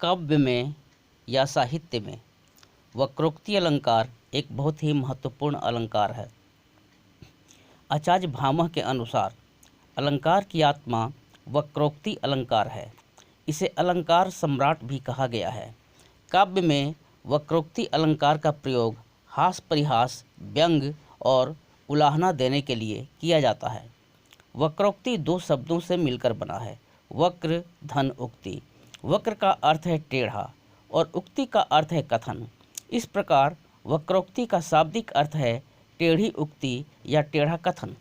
काव्य में या साहित्य में वक्रोक्ति अलंकार एक बहुत ही महत्वपूर्ण अलंकार है। आचार्य भामह के अनुसार अलंकार की आत्मा वक्रोक्ति अलंकार है। इसे अलंकार सम्राट भी कहा गया है। काव्य में वक्रोक्ति अलंकार का प्रयोग हास परिहास, व्यंग और उलाहना देने के लिए किया जाता है। वक्रोक्ति दो शब्दों से मिलकर बना है, वक्र धन उक्ति। वक्र का अर्थ है टेढ़ा और उक्ति का अर्थ है कथन। इस प्रकार वक्रोक्ति का शाब्दिक अर्थ है टेढ़ी उक्ति या टेढ़ा कथन।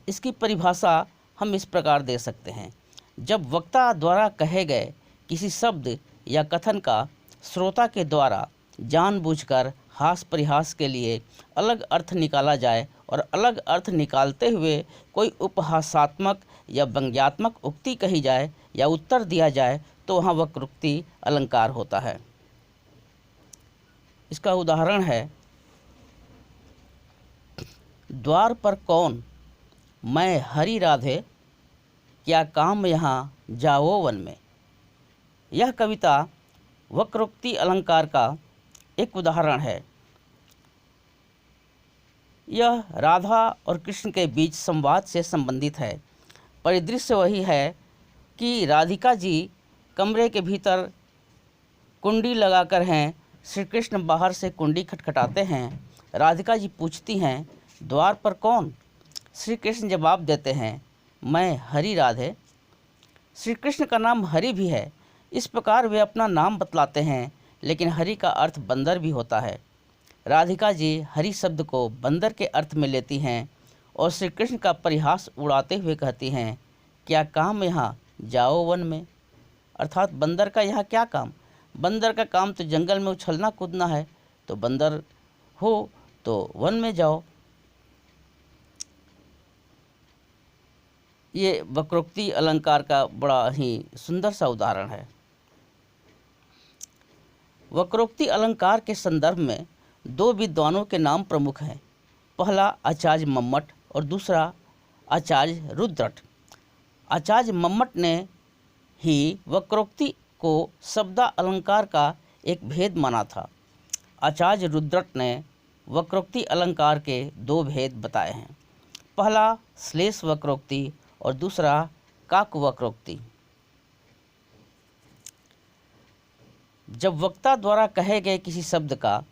इसकी परिभाषा हम इस प्रकार दे सकते हैं, जब वक्ता द्वारा कहे गए किसी शब्द या कथन का श्रोता के द्वारा जानबूझकर हास परिहास के लिए अलग अर्थ निकाला जाए और अलग अर्थ निकालते हुए कोई उपहासात्मक या व्यंग्यात्मक उक्ति कही जाए या उत्तर दिया जाए तो वहाँ वक्रोक्ति अलंकार होता है। इसका उदाहरण है, द्वार पर कौन मैं हरि राधे, क्या काम यहाँ जाओ वन में। यह कविता वक्रोक्ति अलंकार का एक उदाहरण है। यह राधा और कृष्ण के बीच संवाद से संबंधित है। परिदृश्य वही है कि राधिका जी कमरे के भीतर कुंडी लगाकर हैं। श्री कृष्ण बाहर से कुंडी खटखटाते हैं। राधिका जी पूछती हैं, द्वार पर कौन। श्री कृष्ण जवाब देते हैं, मैं हरि राधे। श्री कृष्ण का नाम हरि भी है। इस प्रकार वे अपना नाम बतलाते हैं, लेकिन हरि का अर्थ बंदर भी होता है। राधिका जी हरि शब्द को बंदर के अर्थ में लेती हैं और श्री कृष्ण का परिहास उड़ाते हुए कहती हैं, क्या काम यहाँ जाओ वन में। अर्थात बंदर का यहाँ क्या काम। बंदर का काम तो जंगल में उछलना कूदना है, तो बंदर हो तो वन में जाओ। ये वक्रोक्ति अलंकार का बड़ा ही सुंदर सा उदाहरण है। वक्रोक्ति अलंकार के संदर्भ में दो विद्वानों के नाम प्रमुख हैं। पहला आचार्य मम्मट और दूसरा आचार्य रुद्रट। आचार्य मम्मट ने ही वक्रोक्ति को शब्दा अलंकार का एक भेद माना था। आचार्य रुद्रट ने वक्रोक्ति अलंकार के दो भेद बताए हैं। पहला श्लेष वक्रोक्ति और दूसरा काक वक्रोक्ति। जब वक्ता द्वारा कहे गए किसी शब्द का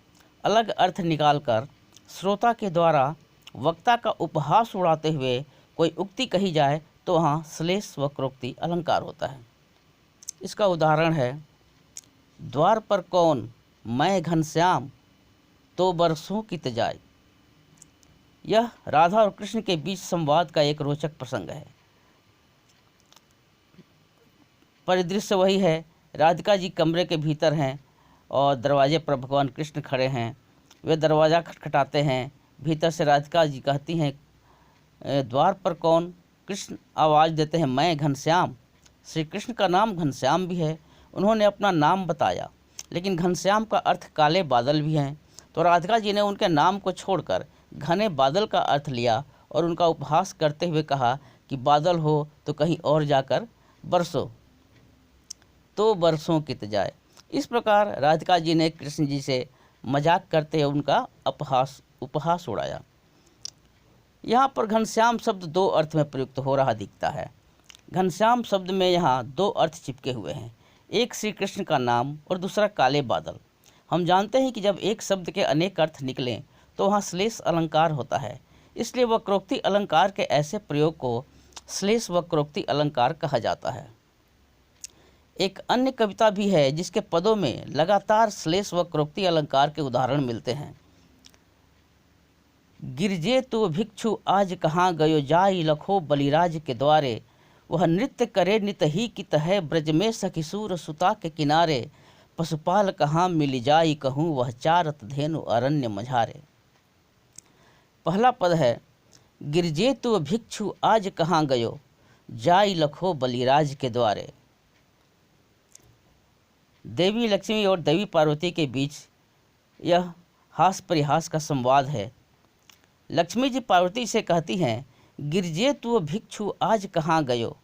अलग अर्थ निकालकर श्रोता के द्वारा वक्ता का उपहास उड़ाते हुए कोई उक्ति कही जाए तो वहाँ श्लेष वक्रोक्ति अलंकार होता है। इसका उदाहरण है, द्वार पर कौन मैं घनश्याम, तो बरसों की तजाई। यह राधा और कृष्ण के बीच संवाद का एक रोचक प्रसंग है। परिदृश्य वही है, राधिका जी कमरे के भीतर हैं और दरवाजे पर भगवान कृष्ण खड़े हैं। वे दरवाज़ा खटखटाते हैं। भीतर से राधिका जी कहती हैं, द्वार पर कौन। कृष्ण आवाज़ देते हैं, मैं घनश्याम। श्री कृष्ण का नाम घनश्याम भी है। उन्होंने अपना नाम बताया, लेकिन घनश्याम का अर्थ काले बादल भी हैं। तो राधिका जी ने उनके नाम को छोड़कर घने बादल का अर्थ लिया और उनका उपहास करते हुए कहा कि बादल हो तो कहीं और जाकर बरसो, तो बरसों की तजाए। इस प्रकार राधिका जी ने कृष्ण जी से मजाक करते हुए उनका उपहास उड़ाया। यहाँ पर घनश्याम शब्द दो अर्थ में प्रयुक्त हो रहा दिखता है। घनश्याम शब्द में यहाँ दो अर्थ चिपके हुए हैं, एक श्री कृष्ण का नाम और दूसरा काले बादल। हम जानते हैं कि जब एक शब्द के अनेक अर्थ निकलें तो वहाँ श्लेष अलंकार होता है। इसलिए वक्रोक्ति अलंकार के ऐसे प्रयोग को श्लेष वक्रोक्ति अलंकार कहा जाता है। एक अन्य कविता भी है जिसके पदों में लगातार श्लेष वक्रोक्ति अलंकार के उदाहरण मिलते हैं। गिरजे तो भिक्षु आज कहाँ गयो, जाई लखो बलिराज के द्वारे। वह नृत्य करे नित ही की तह, ब्रज में सखिसूर सुता के किनारे। पशुपाल कहाँ मिल जाई कहूँ, वह चारत धेनु अरण्य मझारे। पहला पद है, गिरजे तो भिक्षु आज कहाँ गयो, जाई लखो बलिराज के द्वारे। देवी लक्ष्मी और देवी पार्वती के बीच यह हास परिहास का संवाद है। लक्ष्मी जी पार्वती से कहती हैं, गिरजे तू भिक्षु आज कहाँ गयो।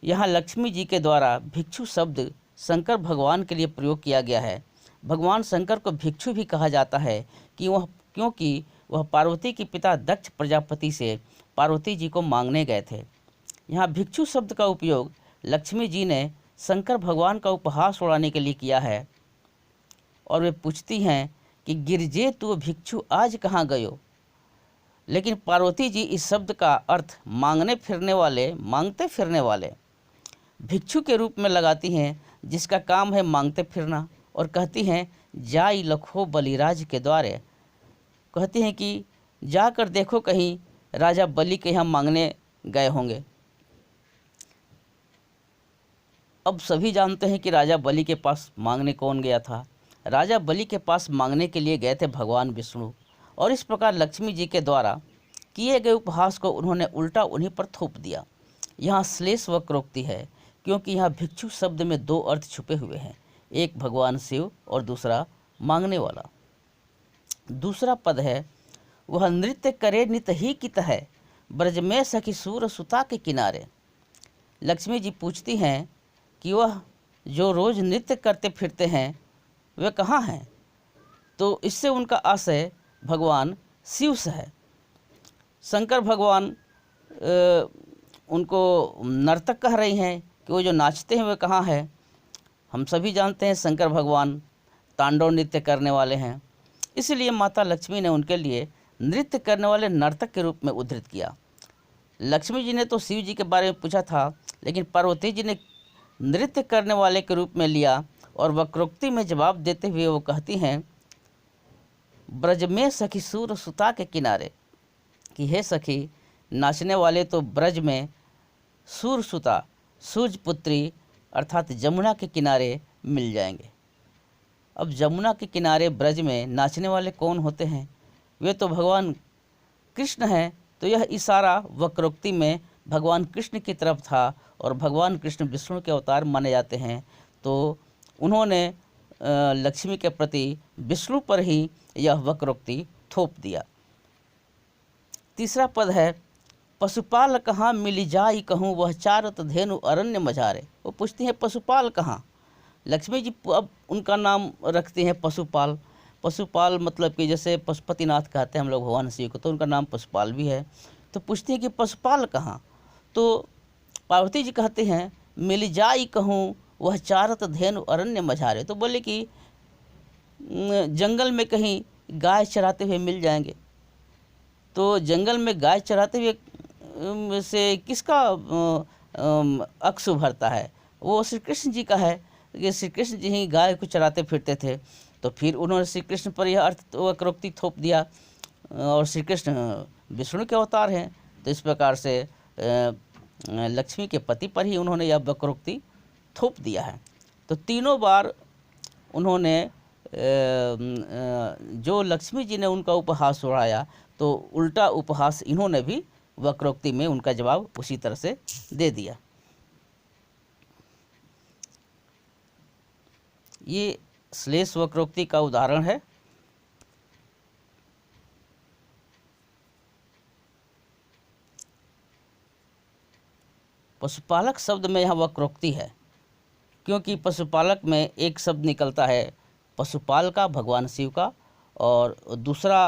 यहाँ लक्ष्मी जी के द्वारा भिक्षु शब्द शंकर भगवान के लिए प्रयोग किया गया है। भगवान शंकर को भिक्षु भी कहा जाता है क्योंकि वह पार्वती के पिता दक्ष प्रजापति से पार्वती जी को मांगने गए थे। यहाँ भिक्षु शब्द का उपयोग लक्ष्मी जी ने शंकर भगवान का उपहास उड़ाने के लिए किया है और वे पूछती हैं कि गिरजे तू भिक्षु आज कहाँ गयो। लेकिन पार्वती जी इस शब्द का अर्थ मांगते फिरने वाले भिक्षु के रूप में लगाती हैं, जिसका काम है मांगते फिरना, और कहती हैं जाई लखो बलिराज के द्वारे। कहती हैं कि जाकर देखो कहीं राजा बलि के यहाँ मांगने गए होंगे। अब सभी जानते हैं कि राजा बलि के पास मांगने कौन गया था। राजा बलि के पास मांगने के लिए गए थे भगवान विष्णु, और इस प्रकार लक्ष्मी जी के द्वारा किए गए उपहास को उन्होंने उल्टा उन्हीं पर थोप दिया। यहाँ श्लेष वक्रोक्ति है क्योंकि यहाँ भिक्षु शब्द में दो अर्थ छुपे हुए हैं, एक भगवान शिव और दूसरा मांगने वाला। दूसरा पद है वह नृत्य करे नित ही कित है, ब्रज में सखी सूर सुता के किनारे। लक्ष्मी जी पूछती हैं कि वह जो रोज़ नृत्य करते फिरते हैं वे कहाँ हैं। तो इससे उनका आशय भगवान शिव से है। शंकर भगवान उनको नर्तक कह रही हैं कि वो जो नाचते हैं वे कहाँ हैं। हम सभी जानते हैं शंकर भगवान तांडव नृत्य करने वाले हैं, इसलिए माता लक्ष्मी ने उनके लिए नृत्य करने वाले नर्तक के रूप में उद्धृत किया। लक्ष्मी जी ने तो शिव जी के बारे में पूछा था, लेकिन पार्वती जी ने नृत्य करने वाले के रूप में लिया और वक्रोक्ति में जवाब देते हुए वो कहती हैं ब्रज में सखी सूर सुता के किनारे, कि हे सखी नाचने वाले तो ब्रज में सूर सुता सूर्य पुत्री अर्थात जमुना के किनारे मिल जाएंगे। अब जमुना के किनारे ब्रज में नाचने वाले कौन होते हैं? वे तो भगवान कृष्ण हैं। तो यह इशारा वक्रोक्ति में भगवान कृष्ण की तरफ था, और भगवान कृष्ण विष्णु के अवतार माने जाते हैं, तो उन्होंने लक्ष्मी के प्रति विष्णु पर ही यह वक्रोक्ति थोप दिया। तीसरा पद है पशुपाल कहाँ मिली जाई कहूँ, वह चारत धेनु अरण्य मझारे। वो पूछती हैं पशुपाल कहाँ। लक्ष्मी जी अब उनका नाम रखती हैं पशुपाल। पशुपाल मतलब कि जैसे पशुपतिनाथ कहते हैं हम लोग भगवान शिव को, तो उनका नाम पशुपाल भी है। तो पूछती हैं कि पशुपाल कहाँ। तो पार्वती जी कहते हैं मिल जाई कहूँ, वह चारत धेनु अरण्य मझारे। तो बोले कि जंगल में कहीं गाय चराते हुए मिल जाएंगे। तो जंगल में गाय चराते हुए से किसका अक्स उभरता है? वो श्री कृष्ण जी का है कि श्री कृष्ण जी ही गाय को चराते फिरते थे। तो फिर उन्होंने श्री कृष्ण पर यह अर्थ वक्रोक्ति थोप दिया, और श्री कृष्ण विष्णु के अवतार हैं, तो इस प्रकार से लक्ष्मी के पति पर ही उन्होंने यह वक्रोक्ति थोप दिया है। तो तीनों बार उन्होंने जो लक्ष्मी जी ने उनका उपहास उड़ाया, तो उल्टा उपहास इन्होंने भी वक्रोक्ति में उनका जवाब उसी तरह से दे दिया। ये श्लेष वक्रोक्ति का उदाहरण है। पशुपालक शब्द में यहाँ वक्रोक्ति है क्योंकि पशुपालक में एक शब्द निकलता है पशुपाल का, भगवान शिव का, और दूसरा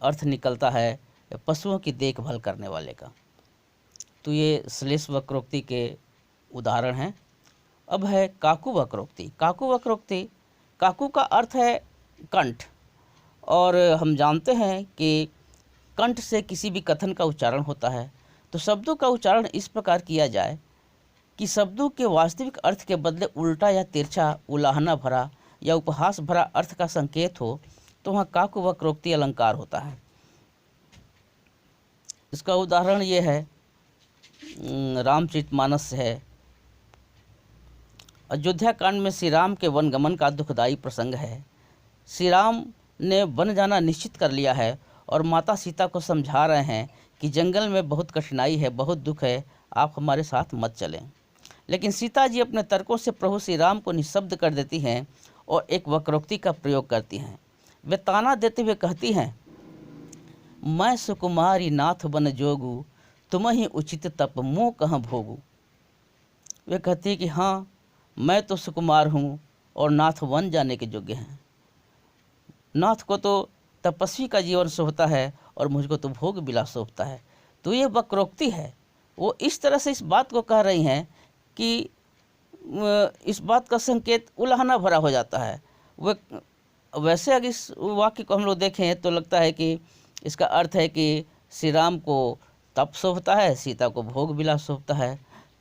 अर्थ निकलता है पशुओं की देखभाल करने वाले का। तो ये श्लेष वक्रोक्ति के उदाहरण हैं। अब है काकू वक्रोक्ति। काकू वक्रोक्ति, काकू का अर्थ है कंठ, और हम जानते हैं कि कंठ से किसी भी कथन का उच्चारण होता है। तो शब्दों का उच्चारण इस प्रकार किया जाए कि शब्दों के वास्तविक अर्थ के बदले उल्टा या तिरछा, उलाहना भरा या उपहास भरा अर्थ का संकेत हो, तो वहाँ काकू वक्रोक्ति अलंकार होता है। इसका उदाहरण ये है, रामचरितमानस से है। अयोध्या कांड में श्री राम के वनगमन का दुखदायी प्रसंग है। श्री राम ने वन जाना निश्चित कर लिया है और माता सीता को समझा रहे हैं कि जंगल में बहुत कठिनाई है, बहुत दुख है, आप हमारे साथ मत चलें। लेकिन सीता जी अपने तर्कों से प्रभु श्री राम को निःशब्द कर देती हैं और एक वक्रोक्ति का प्रयोग करती हैं। वे ताना देते हुए कहती हैं, मैं सुकुमारी नाथ बन जोगू, तुम ही उचित तप मोह कहाँ भोगू। वे कहती है कि हाँ, मैं तो सुकुमार हूँ और नाथ वन जाने के योग्य हैं। नाथ को तो तपस्वी का जीवन शोभता है और मुझको तो भोग विलास शोभता है। तो ये वक्रोक्ति है। वो इस तरह से इस बात को कह रही हैं कि इस बात का संकेत उलाहना भरा हो जाता है। वे वैसे अगर इस वाक्य को हम लोग देखें तो लगता है कि इसका अर्थ है कि श्री राम को तप शोभता है, सीता को भोग विलास शोभता है।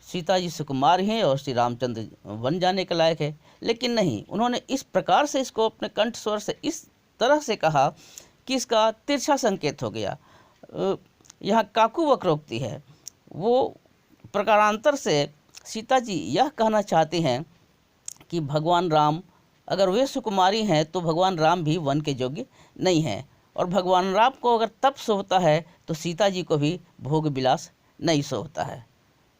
सीता जी सुकुमार हैं और श्री रामचंद्र वन जाने के लायक है। लेकिन नहीं, उन्होंने इस प्रकार से इसको अपने कंठ स्वर से इस तरह से कहा कि इसका तिरछा संकेत हो गया। यहाँ काकू वक्रोक्ति है। वो प्रकारांतर से सीता जी यह कहना चाहती हैं कि भगवान राम अगर वे सुकुमारी हैं तो भगवान राम भी वन के योग्य नहीं हैं, और भगवान राम को अगर तप शोभता है तो सीता जी को भी भोग विलास नहीं शोभता है।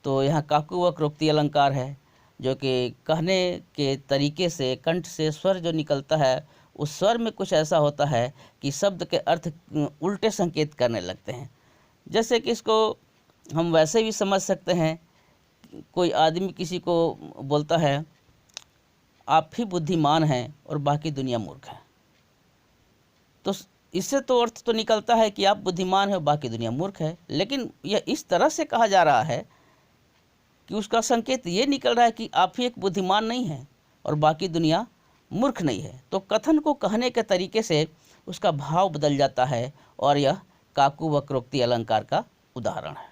तो यहाँ काकू वक्रोक्ति अलंकार है, जो कि कहने के तरीके से कंठ से स्वर जो निकलता है उस स्वर में कुछ ऐसा होता है कि शब्द के अर्थ उल्टे संकेत करने लगते हैं। जैसे कि इसको हम वैसे भी समझ सकते हैं, कोई आदमी किसी को बोलता है आप ही बुद्धिमान हैं और बाकी दुनिया मूर्ख है। तो इससे तो अर्थ तो निकलता है कि आप बुद्धिमान हैं और बाकी दुनिया मूर्ख है, लेकिन यह इस तरह से कहा जा रहा है कि उसका संकेत ये निकल रहा है कि आप ही एक बुद्धिमान नहीं हैं और बाकी दुनिया मूर्ख नहीं है। तो कथन को कहने के तरीके से उसका भाव बदल जाता है और यह काकू वक्रोक्ति अलंकार का उदाहरण है।